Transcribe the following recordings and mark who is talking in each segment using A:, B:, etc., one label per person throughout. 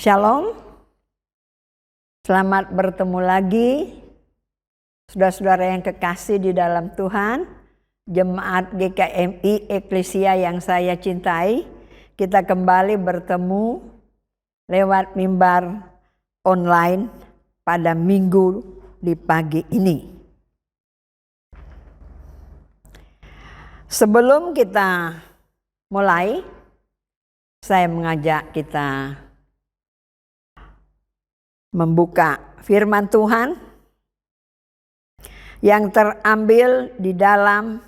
A: Shalom, selamat bertemu lagi saudara-saudara yang kekasih di dalam Tuhan, Jemaat GKMI Eklesia yang saya cintai. Kita kembali bertemu lewat mimbar online pada minggu di pagi ini. Sebelum kita mulai, saya mengajak kita membuka firman Tuhan yang terambil di dalam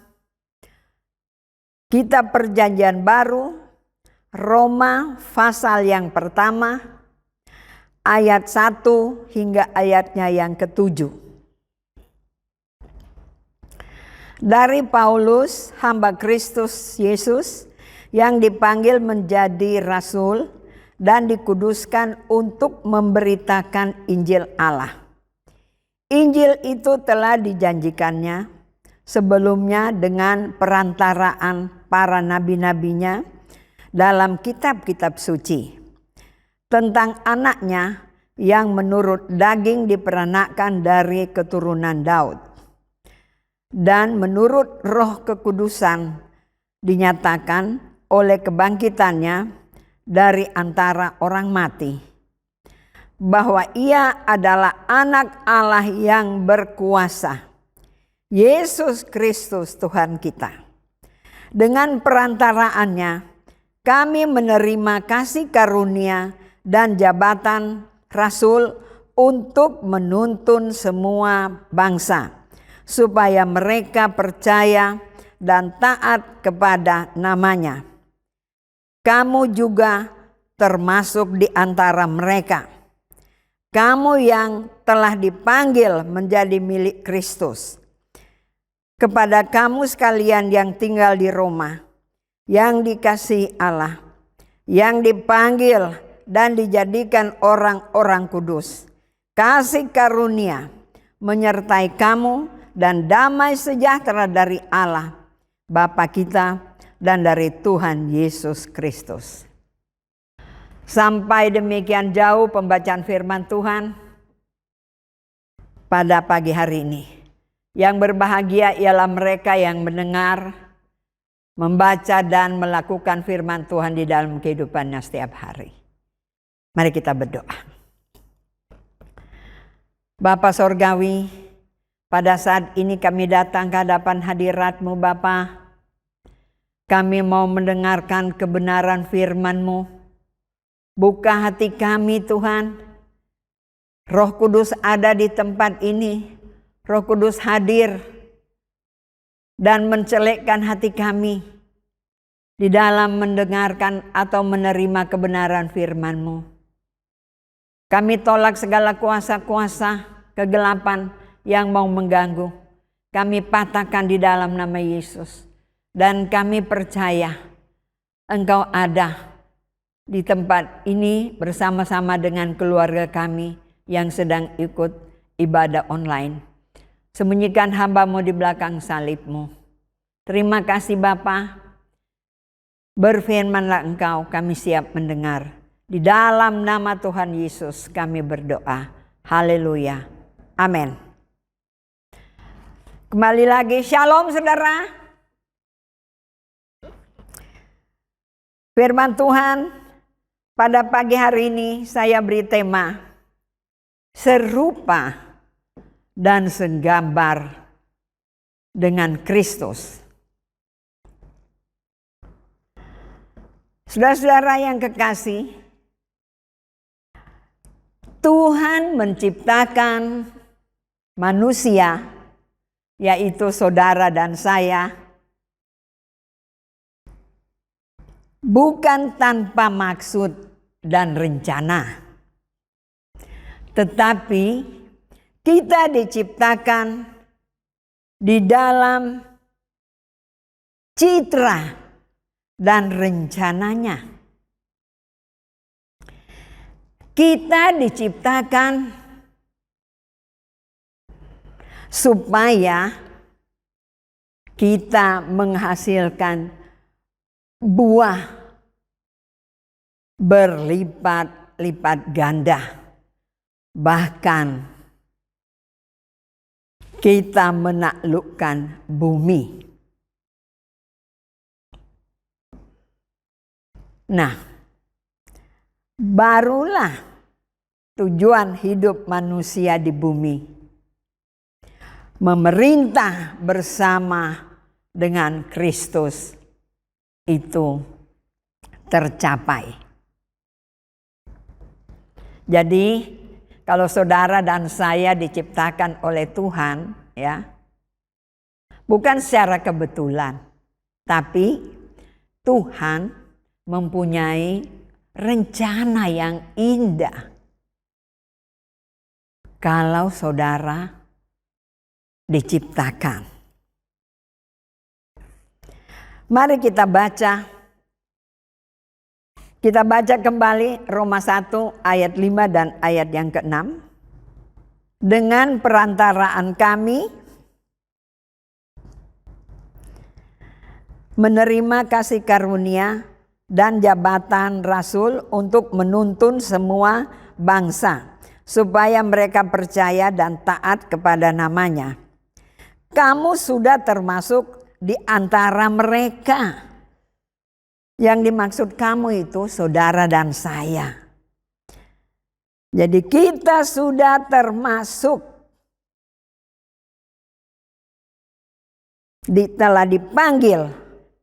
A: Kitab Perjanjian Baru, Roma pasal yang pertama, ayat 1 hingga ayatnya yang ke-7. Dari Paulus, hamba Kristus Yesus, yang dipanggil menjadi rasul dan dikuduskan untuk memberitakan Injil Allah. Injil itu telah dijanjikannya sebelumnya dengan perantaraan para nabi-nabinya dalam kitab-kitab suci tentang anaknya yang menurut daging diperanakkan dari keturunan Daud dan menurut Roh Kekudusan dinyatakan oleh kebangkitannya dari antara orang mati, bahwa ia adalah anak Allah yang berkuasa, Yesus Kristus Tuhan kita. Dengan perantaraannya kami menerima kasih karunia dan jabatan rasul untuk menuntun semua bangsa, supaya mereka percaya dan taat kepada namanya. Kamu juga termasuk di antara mereka. Kamu yang telah dipanggil menjadi milik Kristus. Kepada kamu sekalian yang tinggal di Roma, yang dikasihi Allah, yang dipanggil dan dijadikan orang-orang kudus, kasih karunia menyertai kamu dan damai sejahtera dari Allah, Bapa kita, dan dari Tuhan Yesus Kristus. Sampai demikian jauh pembacaan firman Tuhan pada pagi hari ini. Yang berbahagia ialah mereka yang mendengar, membaca dan melakukan firman Tuhan di dalam kehidupannya setiap hari. Mari kita berdoa. Bapa Sorgawi, pada saat ini kami datang ke hadapan hadirat-Mu Bapa. Kami mau mendengarkan kebenaran firman-Mu. Buka hati kami Tuhan. Roh Kudus ada di tempat ini. Roh Kudus hadir dan mencelekkan hati kami di dalam mendengarkan atau menerima kebenaran firman-Mu. Kami tolak segala kuasa-kuasa kegelapan yang mau mengganggu. Kami patahkan di dalam nama Yesus. Dan kami percaya Engkau ada di tempat ini bersama-sama dengan keluarga kami yang sedang ikut ibadah online. Sembunyikan hamba-Mu di belakang salib-Mu. Terima kasih Bapa. Berfirmanlah Engkau, kami siap mendengar. Di dalam nama Tuhan Yesus kami berdoa. Haleluya. Amin. Kembali lagi, shalom saudara. Firman Tuhan pada pagi hari ini saya beri tema serupa dan segambar dengan Kristus. Saudara-saudara yang kekasih, Tuhan menciptakan manusia, yaitu saudara dan saya, bukan tanpa maksud dan rencana. Tetapi kita diciptakan di dalam citra dan rencananya. Kita diciptakan supaya kita menghasilkan buah berlipat lipat ganda. Bahkan kita menaklukkan bumi. Nah, barulah tujuan hidup manusia di bumi. Memerintah bersama dengan Kristus itu tercapai. Jadi kalau saudara dan saya diciptakan oleh Tuhan, ya, bukan secara kebetulan, tapi Tuhan mempunyai rencana yang indah. Kalau saudara diciptakan. Mari kita baca. Kita baca kembali Roma 1 ayat 5 dan ayat yang ke-6. Dengan perantaraan kami menerima kasih karunia dan jabatan rasul untuk menuntun semua bangsa, supaya mereka percaya dan taat kepada namanya. Kamu sudah termasuk di antara mereka. Yang dimaksud kamu itu saudara dan saya. Jadi kita sudah termasuk, telah dipanggil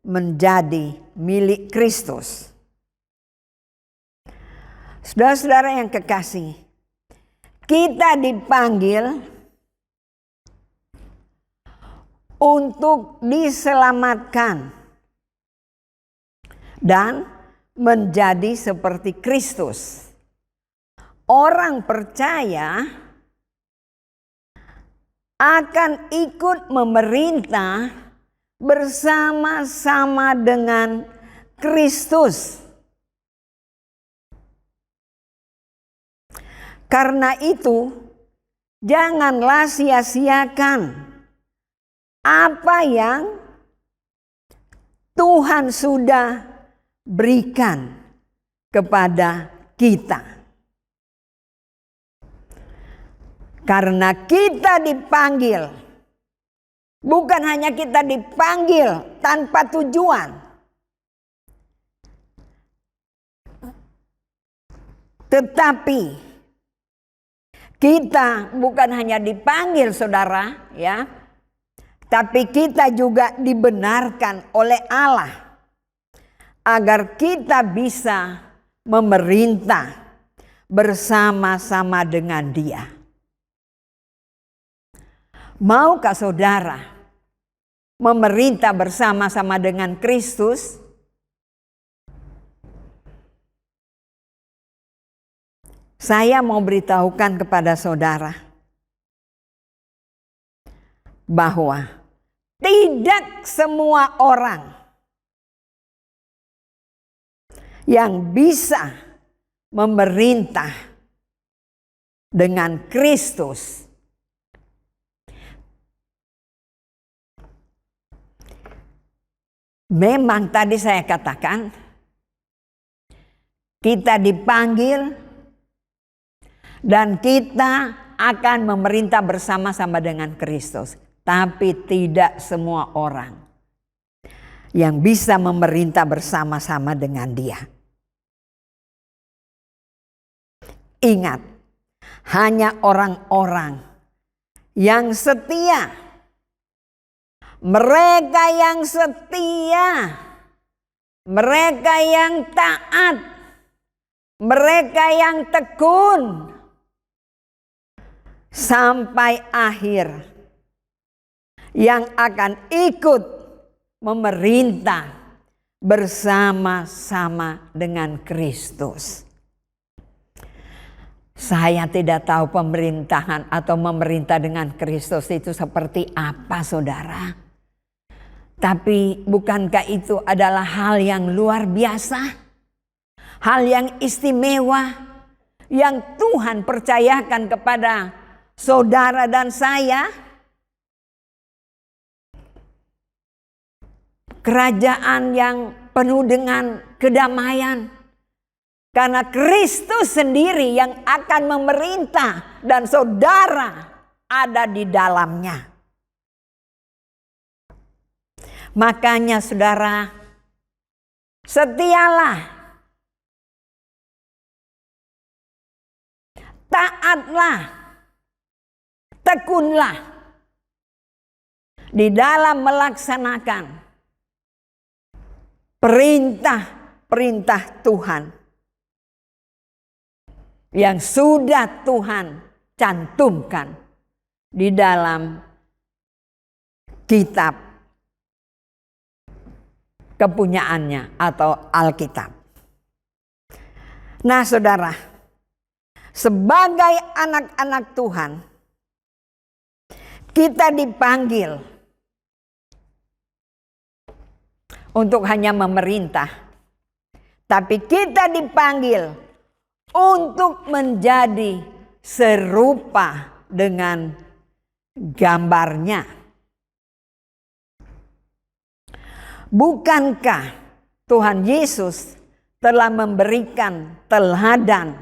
A: menjadi milik Kristus. Saudara-saudara yang kekasih, kita dipanggil untuk diselamatkan dan menjadi seperti Kristus. Orang percaya akan ikut memerintah bersama-sama dengan Kristus. Karena itu, janganlah sia-siakan apa yang Tuhan sudah berikan kepada kita. Karena kita dipanggil, bukan hanya kita dipanggil tanpa tujuan, tetapi kita bukan hanya dipanggil, saudara, ya, tapi kita juga dibenarkan oleh Allah agar kita bisa memerintah bersama-sama dengan Dia. Maukah saudara memerintah bersama-sama dengan Kristus? Saya mau beritahukan kepada saudara bahwa tidak semua orang yang bisa memerintah dengan Kristus. Memang tadi saya katakan kita dipanggil dan kita akan memerintah bersama-sama dengan Kristus. Tapi tidak semua orang yang bisa memerintah bersama-sama dengan Dia. Ingat, hanya orang-orang yang setia, mereka yang setia, mereka yang taat, mereka yang tekun sampai akhir, yang akan ikut memerintah bersama-sama dengan Kristus. Saya tidak tahu pemerintahan atau memerintah dengan Kristus itu seperti apa, saudara. Tapi bukankah itu adalah hal yang luar biasa? Hal yang istimewa yang Tuhan percayakan kepada saudara dan saya? Kerajaan yang penuh dengan kedamaian, Karena Kristus sendiri yang akan memerintah dan saudara ada di dalamnya. Makanya saudara, setialah, taatlah, tekunlah di dalam melaksanakan perintah-perintah Tuhan yang sudah Tuhan cantumkan di dalam kitab kepunyaannya atau Alkitab. Nah saudara, sebagai anak-anak Tuhan, kita dipanggil untuk hanya memerintah, tapi kita dipanggil untuk menjadi serupa dengan gambarnya. Bukankah Tuhan Yesus telah memberikan teladan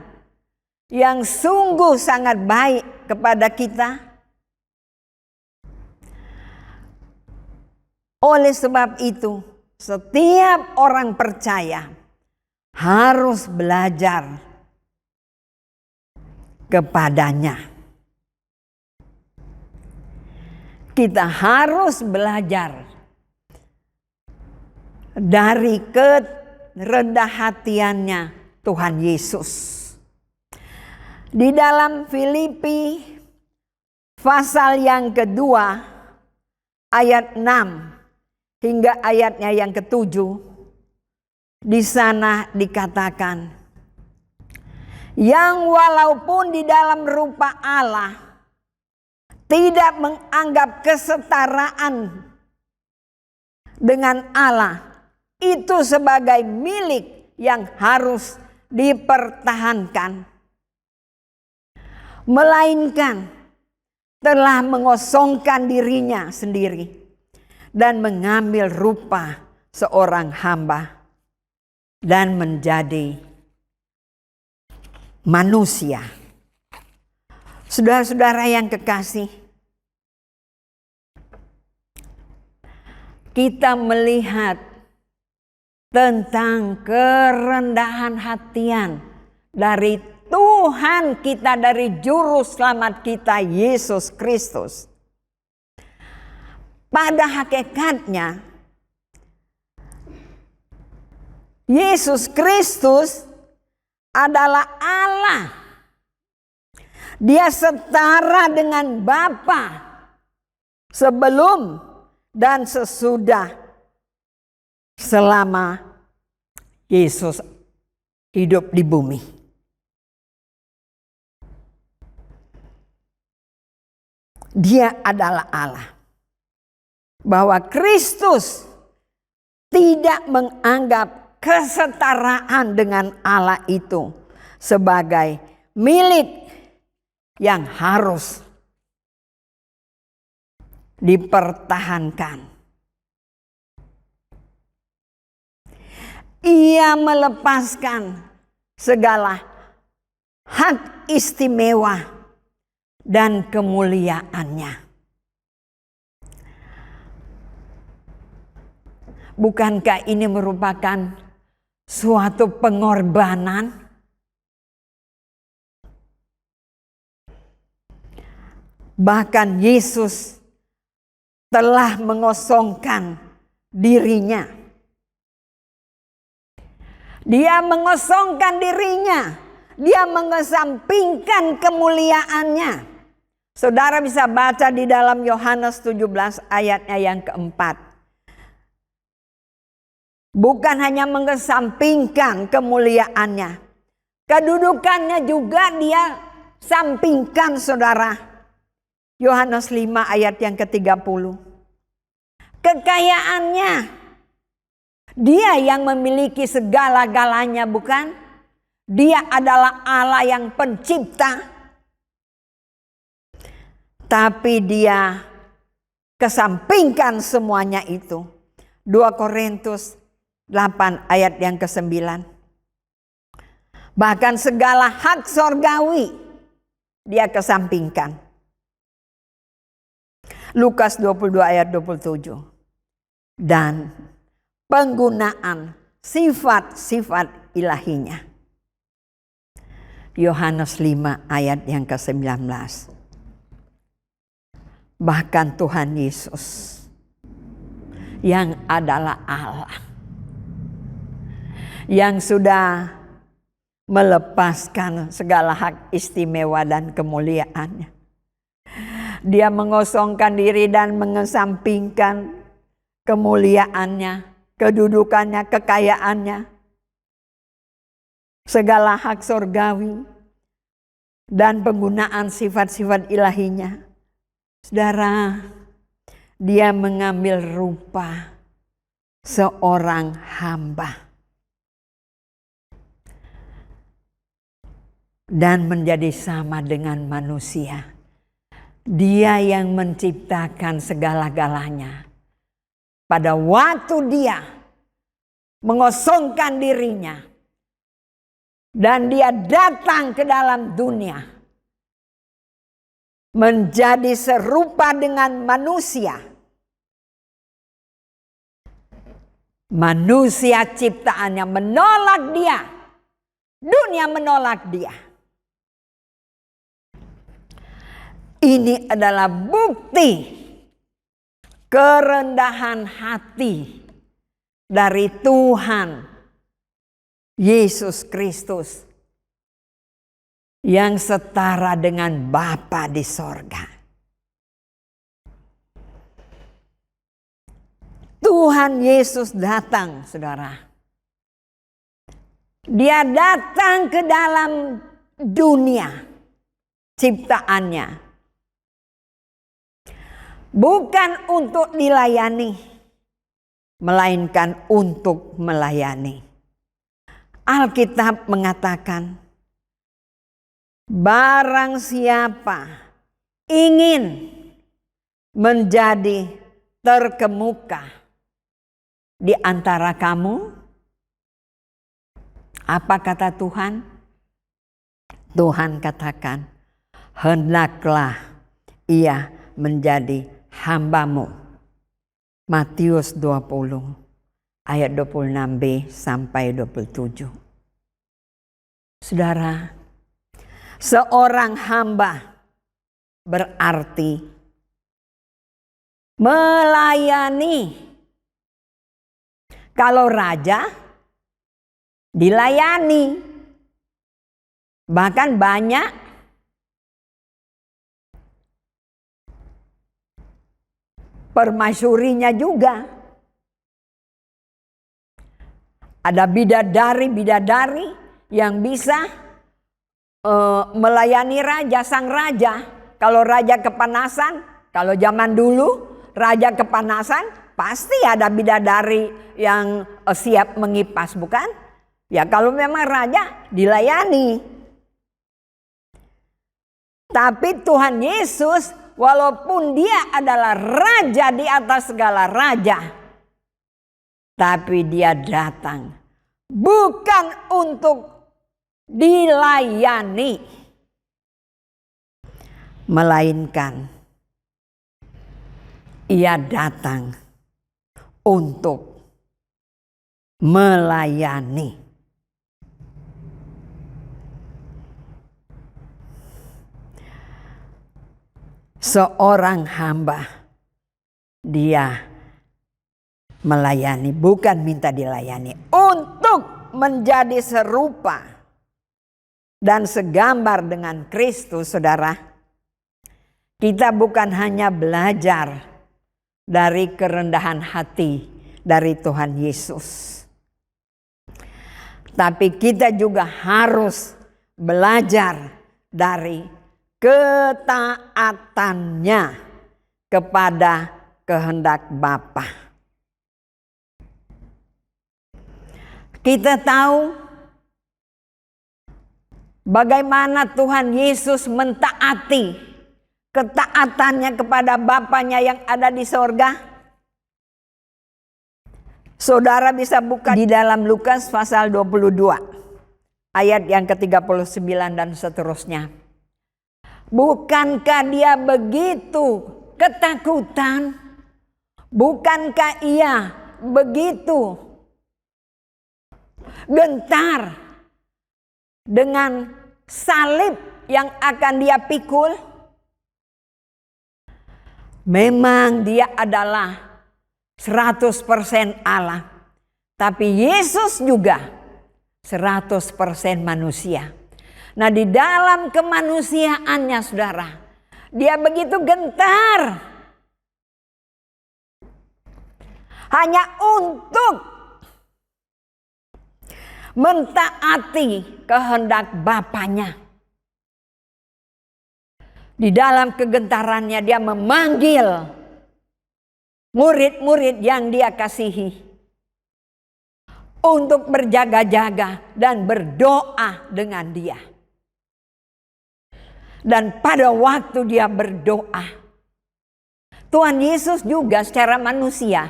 A: yang sungguh sangat baik kepada kita? Oleh sebab itu, setiap orang percaya harus belajar kepadanya. Kita harus belajar dari kerendah hatiannya Tuhan Yesus. Di dalam Filipi pasal yang kedua ayat 6 hingga ayatnya yang ke-7, di sana dikatakan, yang walaupun di dalam rupa Allah tidak menganggap kesetaraan dengan Allah itu sebagai milik yang harus dipertahankan, melainkan telah mengosongkan dirinya sendiri dan mengambil rupa seorang hamba dan menjadi manusia. Saudara-saudara yang kekasih, kita melihat tentang kerendahan hatian dari Tuhan kita, dari Juru Selamat kita Yesus Kristus. Pada hakikatnya Yesus Kristus adalah Allah. Dia setara dengan Bapa sebelum dan sesudah selama Yesus hidup di bumi. Dia adalah Allah. Bahwa Kristus tidak menganggap kesetaraan dengan Allah itu sebagai milik yang harus dipertahankan. Ia melepaskan segala hak istimewa dan kemuliaannya. Bukankah ini merupakan suatu pengorbanan? Bahkan Yesus telah mengosongkan dirinya. Dia mengosongkan dirinya. Dia mengesampingkan kemuliaannya. Saudara bisa baca di dalam Yohanes 17 ayatnya yang keempat. Bukan hanya mengesampingkan kemuliaannya, kedudukannya juga dia sampingkan, saudara. Yohanes 5 ayat yang ke-30. Kekayaannya, dia yang memiliki segala-galanya, bukan? Dia adalah Allah yang pencipta. Tapi dia kesampingkan semuanya itu. 2 Korintus 8 ayat yang ke-9. Bahkan segala hak sorgawi dia kesampingkan. Lukas 22 ayat 27. Dan penggunaan sifat-sifat ilahinya. Yohanes 5 ayat yang ke-19. Bahkan Tuhan Yesus yang adalah Allah, yang sudah melepaskan segala hak istimewa dan kemuliaannya. Dia mengosongkan diri dan mengesampingkan kemuliaannya, kedudukannya, kekayaannya, segala hak sorgawi dan penggunaan sifat-sifat ilahinya. Saudara, dia mengambil rupa seorang hamba dan menjadi sama dengan manusia. Dia yang menciptakan segala-galanya. Pada waktu dia mengosongkan dirinya dan dia datang ke dalam dunia, menjadi serupa dengan manusia. Manusia ciptaannya menolak dia. Dunia menolak dia. Ini adalah bukti kerendahan hati dari Tuhan Yesus Kristus yang setara dengan Bapa di sorga. Tuhan Yesus datang, saudara. Dia datang ke dalam dunia ciptaannya. Bukan untuk dilayani, melainkan untuk melayani. Alkitab mengatakan, barang siapa ingin menjadi terkemuka di antara kamu, apa kata Tuhan? Tuhan katakan, hendaklah ia menjadi hambamu. Matius 20 ayat 26b sampai 27. Saudara, seorang hamba berarti melayani. Kalau raja dilayani, bahkan banyak permaisurinya juga. Ada bidadari-bidadari yang bisa melayani raja, sang raja. Kalau raja kepanasan, kalau zaman dulu raja kepanasan, pasti ada bidadari yang siap mengipas, bukan? Ya kalau memang raja dilayani. Tapi Tuhan Yesus, walaupun dia adalah raja di atas segala raja, tapi dia datang bukan untuk dilayani, melainkan ia datang untuk melayani. Seorang hamba, dia melayani, bukan minta dilayani, untuk menjadi serupa dan segambar dengan Kristus. Saudara, kita bukan hanya belajar dari kerendahan hati dari Tuhan Yesus, tapi kita juga harus belajar dari ketaatannya kepada kehendak Bapa. Kita tahu bagaimana Tuhan Yesus mentaati ketaatannya kepada Bapanya yang ada di sorga. Saudara bisa buka di dalam Lukas pasal 22 ayat yang ke-39 dan seterusnya. Bukankah dia begitu ketakutan? Bukankah ia begitu gentar dengan salib yang akan dia pikul? Memang dia adalah 100% Allah, tapi Yesus juga 100% manusia. Nah, di dalam kemanusiaannya, saudara, dia begitu gentar hanya untuk mentaati kehendak Bapanya. Di dalam kegentarannya dia memanggil murid-murid yang dia kasihi untuk berjaga-jaga dan berdoa dengan dia. Dan pada waktu dia berdoa, Tuhan Yesus juga secara manusia,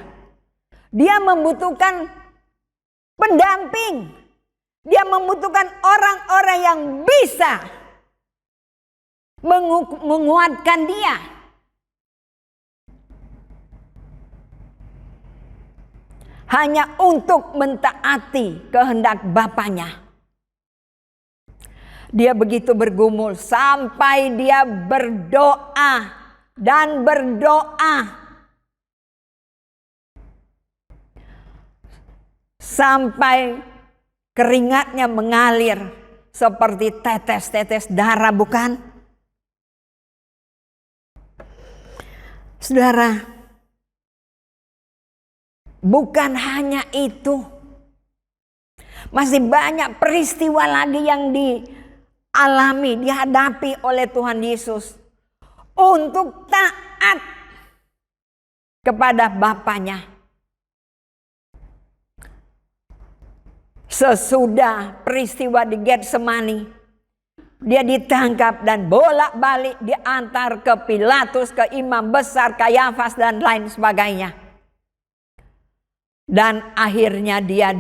A: dia membutuhkan pendamping. Dia membutuhkan orang-orang yang bisa menguatkan dia. Hanya untuk mentaati kehendak Bapanya. Dia begitu bergumul sampai dia berdoa dan berdoa. Sampai keringatnya mengalir seperti tetes-tetes darah, bukan? Saudara, bukan hanya itu. Masih banyak peristiwa lagi yang dialami, dihadapi oleh Tuhan Yesus untuk taat kepada Bapanya. Sesudah peristiwa di Getsemani, dia ditangkap dan bolak-balik diantar ke Pilatus, ke imam besar, Kayafas dan lain sebagainya. Dan akhirnya dia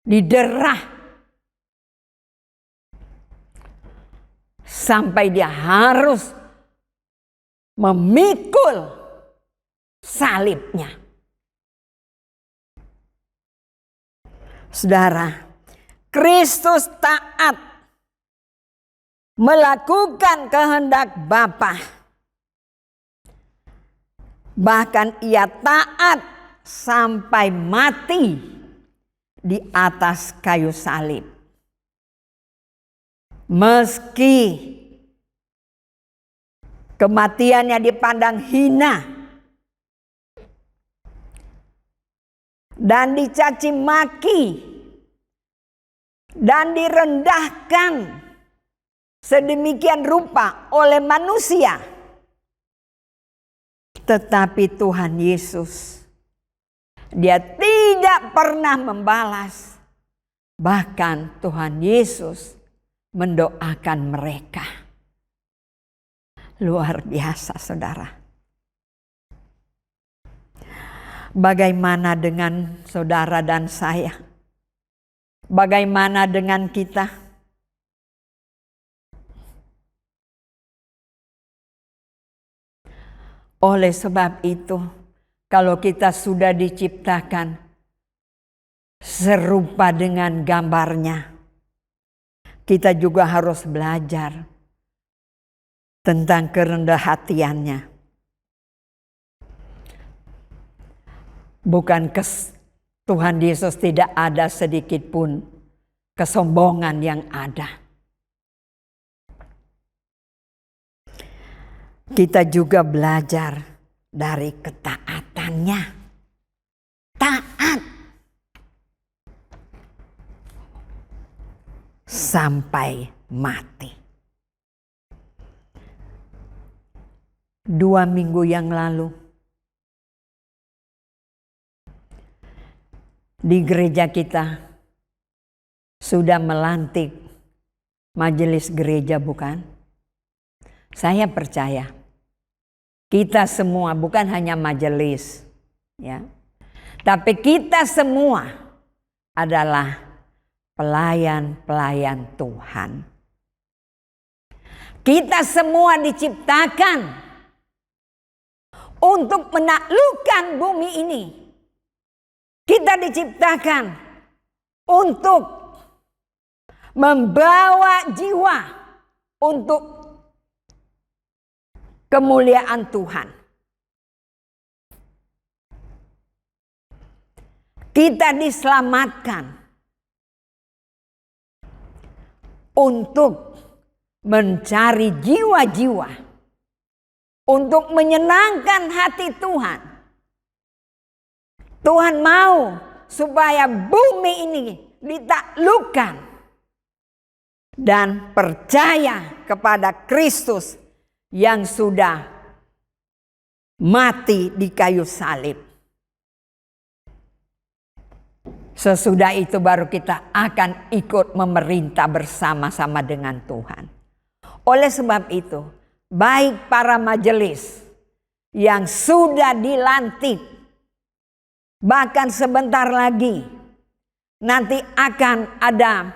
A: diderah sampai dia harus memikul salibnya. Saudara, Kristus taat melakukan kehendak Bapa. Bahkan ia taat sampai mati di atas kayu salib. Meski kematiannya dipandang hina dan dicaci maki dan direndahkan sedemikian rupa oleh manusia, tetapi Tuhan Yesus, dia tidak pernah membalas. Bahkan Tuhan Yesus mendoakan mereka. Luar biasa, saudara. Bagaimana dengan saudara dan saya? Bagaimana dengan kita? Oleh sebab itu, kalau kita sudah diciptakan serupa dengan gambarnya, kita juga harus belajar tentang kerendah hatiannya. Bukan Tuhan Yesus tidak ada sedikit pun kesombongan yang ada. Kita juga belajar dari ketaatannya. Taat sampai mati. 2 minggu yang lalu, di gereja kita sudah melantik majelis gereja, bukan? Saya percaya kita semua, bukan hanya majelis, ya, tapi kita semua adalah pelayan-pelayan Tuhan. Kita semua diciptakan untuk menaklukkan bumi ini. Kita diciptakan untuk membawa jiwa untuk kemuliaan Tuhan. Kita diselamatkan untuk mencari jiwa-jiwa, untuk menyenangkan hati Tuhan. Tuhan mau supaya bumi ini ditaklukkan dan percaya kepada Kristus yang sudah mati di kayu salib. Sesudah itu baru kita akan ikut memerintah bersama-sama dengan Tuhan. Oleh sebab itu, baik para majelis yang sudah dilantik, bahkan sebentar lagi nanti akan ada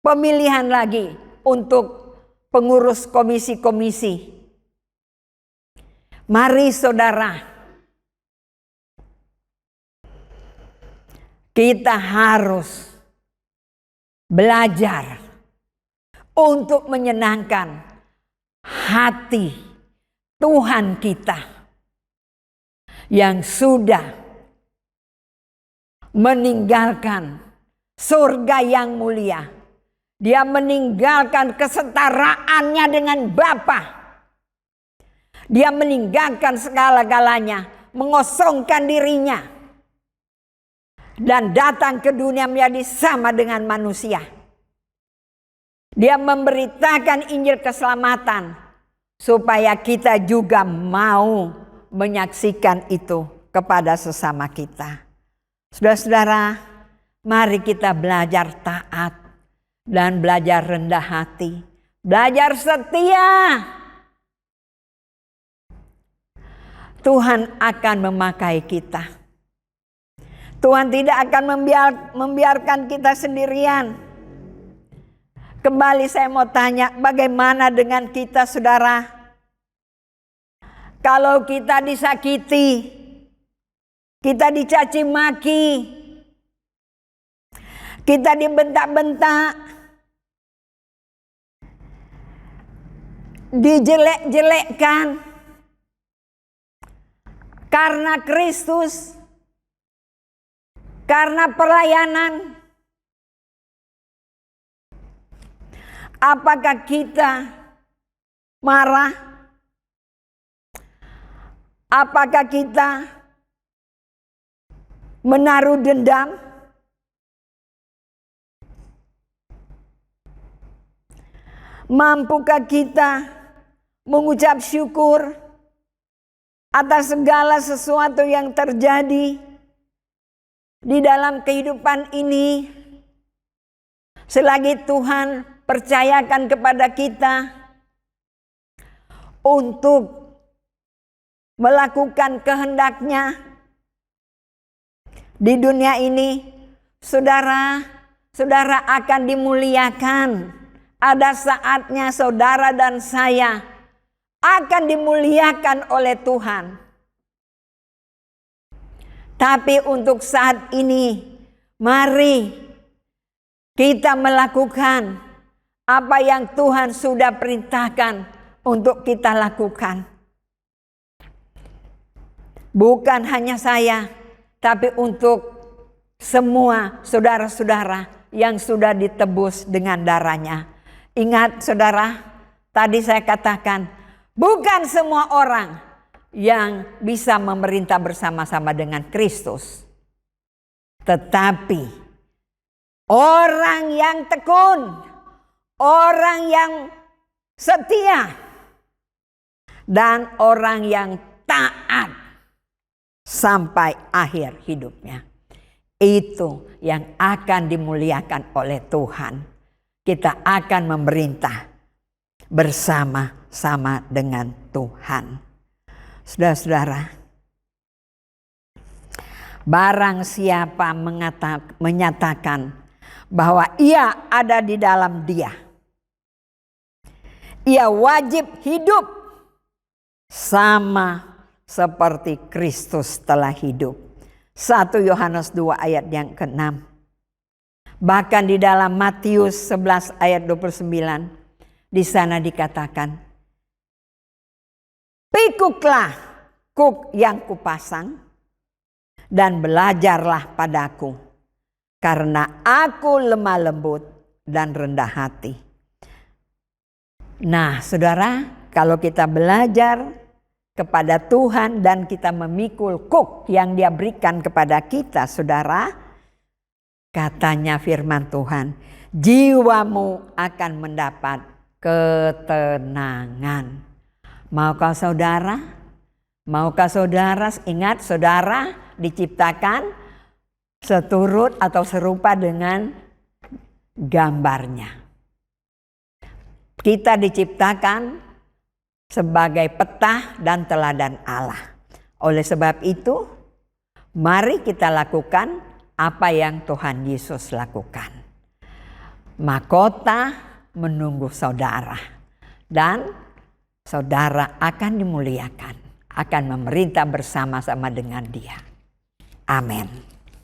A: pemilihan lagi untuk pengurus komisi-komisi. Mari saudara, kita harus belajar untuk menyenangkan hati Tuhan kita yang sudah meninggalkan surga yang mulia. Dia meninggalkan kesetaraannya dengan Bapa. Dia meninggalkan segala-galanya, mengosongkan dirinya, dan datang ke dunia menjadi sama dengan manusia. Dia memberitakan Injil keselamatan supaya kita juga mau menyaksikan itu kepada sesama kita. Saudara-saudara, mari kita belajar taat dan belajar rendah hati, belajar setia. Tuhan akan memakai kita. Tuhan tidak akan membiarkan kita sendirian. Kembali saya mau tanya, bagaimana dengan kita saudara? Kalau kita disakiti, kita dicaci maki, kita dibentak-bentak, dijelek-jelekkan karena Kristus, karena pelayanan, apakah kita marah? Apakah kita menaruh dendam? Mampukah kita mengucap syukur atas segala sesuatu yang terjadi di dalam kehidupan ini, selagi Tuhan percayakan kepada kita untuk melakukan kehendak-Nya di dunia ini? Saudara akan dimuliakan. Ada saatnya saudara dan saya akan dimuliakan oleh Tuhan. Tapi untuk saat ini, mari kita melakukan apa yang Tuhan sudah perintahkan untuk kita lakukan. Bukan hanya saya, tapi untuk semua saudara-saudara yang sudah ditebus dengan darah-Nya. Ingat saudara, tadi saya katakan, bukan semua orang yang bisa memerintah bersama-sama dengan Kristus. Tetapi orang yang tekun, orang yang setia, dan orang yang taat sampai akhir hidupnya. Itu yang akan dimuliakan oleh Tuhan. Kita akan memerintah bersama-sama dengan Tuhan. Saudara-saudara, barang siapa menyatakan bahwa ia ada di dalam Dia. Ia wajib hidup sama seperti Kristus telah hidup. 1 Yohanes 2 ayat yang ke-6. Bahkan di dalam Matius 11 ayat 29, di sana dikatakan, pikuklah kuk yang kupasang dan belajarlah padaku, karena aku lemah lembut dan rendah hati. Nah, saudara, kalau kita belajar kepada Tuhan dan kita memikul kuk yang Dia berikan kepada kita, saudara, katanya firman Tuhan, jiwamu akan mendapat ketenangan. Maukah saudara? Maukah saudara? Ingat, saudara diciptakan seturut atau serupa dengan gambarnya. Kita diciptakan sebagai petah dan teladan Allah. Oleh sebab itu, mari kita lakukan apa yang Tuhan Yesus lakukan. Mahkota menunggu saudara, dan saudara akan dimuliakan, akan memerintah bersama-sama dengan Dia. Amin.